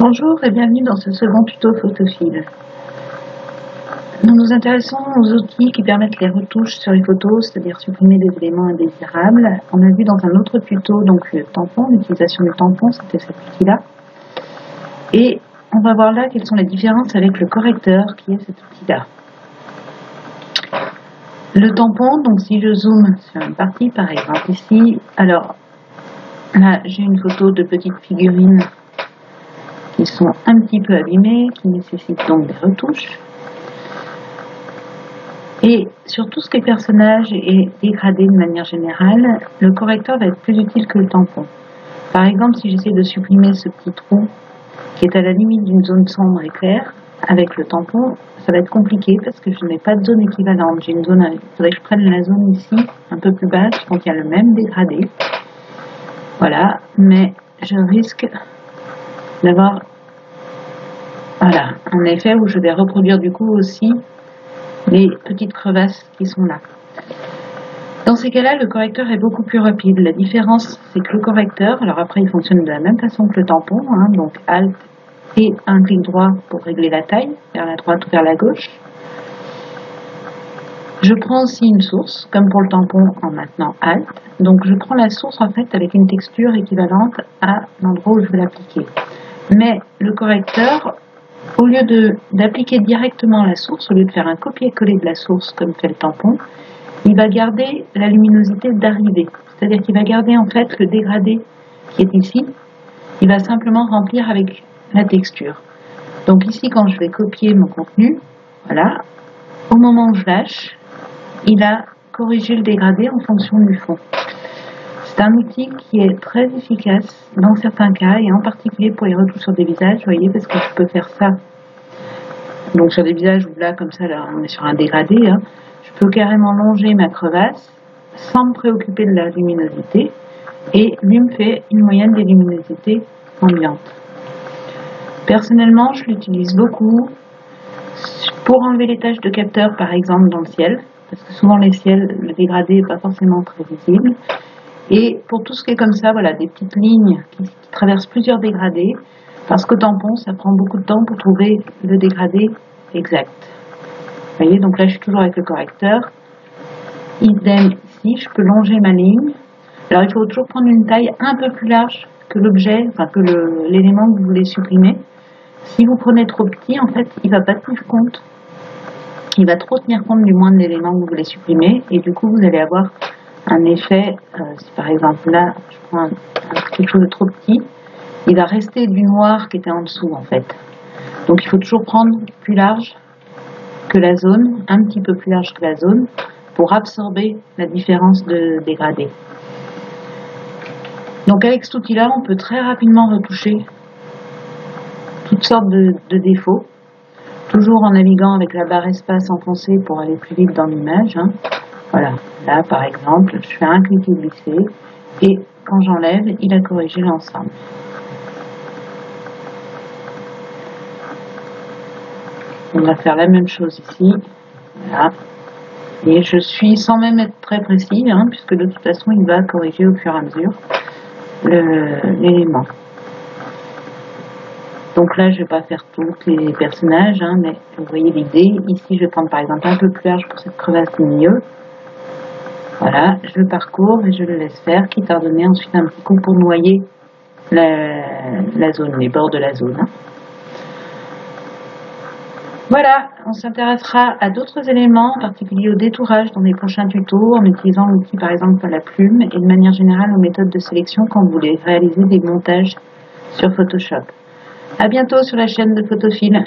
Bonjour et bienvenue dans ce second tuto Photophile. Nous nous intéressons aux outils qui permettent les retouches sur les photos, c'est-à-dire supprimer des éléments indésirables. On a vu dans un autre tuto donc le tampon, l'utilisation du tampon, c'était cet outil-là. Et on va voir là quelles sont les différences avec le correcteur qui est cet outil-là. Le tampon, donc si je zoome sur une partie, par exemple ici, alors là j'ai une photo de petites figurines qui sont un petit peu abîmés, qui nécessitent donc des retouches. Et sur tout ce qui est personnage et dégradé de manière générale, le correcteur va être plus utile que le tampon. Par exemple, si j'essaie de supprimer ce petit trou qui est à la limite d'une zone sombre et claire, avec le tampon, ça va être compliqué parce que je n'ai pas de zone équivalente. J'ai une zone, il faudrait que je prenne la zone ici, un peu plus basse, donc il y a le même dégradé. Voilà, mais je risque d'avoir un effet où je vais reproduire du coup aussi les petites crevasses qui sont là. Dans ces cas-là, le correcteur est beaucoup plus rapide. La différence, c'est que le correcteur, alors après il fonctionne de la même façon que le tampon, donc Alt et un clic droit pour régler la taille, vers la droite ou vers la gauche. Je prends aussi une source, comme pour le tampon en maintenant Alt. Donc je prends la source en fait avec une texture équivalente à l'endroit où je vais l'appliquer. Mais le correcteur, au lieu d'appliquer directement la source, au lieu de faire un copier-coller de la source comme fait le tampon, il va garder la luminosité d'arrivée. C'est-à-dire qu'il va garder en fait le dégradé qui est ici, il va simplement remplir avec la texture. Donc ici, quand je vais copier mon contenu, voilà, au moment où je lâche, il a corrigé le dégradé en fonction du fond. C'est un outil qui est très efficace dans certains cas, et en particulier pour les retouches sur des visages, vous voyez, parce que je peux faire ça. Donc sur des visages où là, comme ça, là, on est sur un dégradé, je peux carrément longer ma crevasse sans me préoccuper de la luminosité, et lui me fait une moyenne des luminosités ambiantes. Personnellement, je l'utilise beaucoup pour enlever les taches de capteur, par exemple, dans le ciel, parce que souvent les ciels, le dégradé n'est pas forcément très visible. Et pour tout ce qui est comme ça, voilà, des petites lignes qui traversent plusieurs dégradés, parce qu'au tampon, ça prend beaucoup de temps pour trouver le dégradé exact. Vous voyez, donc là, je suis toujours avec le correcteur. Idem ici, je peux longer ma ligne. Alors, il faut toujours prendre une taille un peu plus large que l'objet, enfin que l'élément que vous voulez supprimer. Si vous prenez trop petit, en fait, il ne va pas tenir compte. Il va trop tenir compte du moins de l'élément que vous voulez supprimer, et du coup, vous allez avoir un effet, si par exemple là, je prends quelque chose de trop petit, il va rester du noir qui était en dessous en fait. Donc il faut toujours prendre plus large que la zone, un petit peu plus large que la zone, pour absorber la différence de dégradé. Donc avec cet outil-là, on peut très rapidement retoucher toutes sortes de défauts, toujours en naviguant avec la barre espace enfoncée pour aller plus vite dans l'image. Voilà, là par exemple, je fais un clic et glisser, et quand j'enlève, il a corrigé l'ensemble. On va faire la même chose ici, voilà, et je suis sans même être très précis, puisque de toute façon il va corriger au fur et à mesure l'élément. Donc là, je ne vais pas faire tous les personnages, mais vous voyez l'idée. Ici, je vais prendre par exemple un peu plus large pour cette crevasse du milieu. Voilà, je le parcours et je le laisse faire, quitte à donner ensuite un petit coup pour noyer la zone, les bords de la zone. Voilà, on s'intéressera à d'autres éléments, en particulier au détourage dans les prochains tutos, en utilisant l'outil par exemple la plume, et de manière générale aux méthodes de sélection quand vous voulez réaliser des montages sur Photoshop. À bientôt sur la chaîne de Photophile.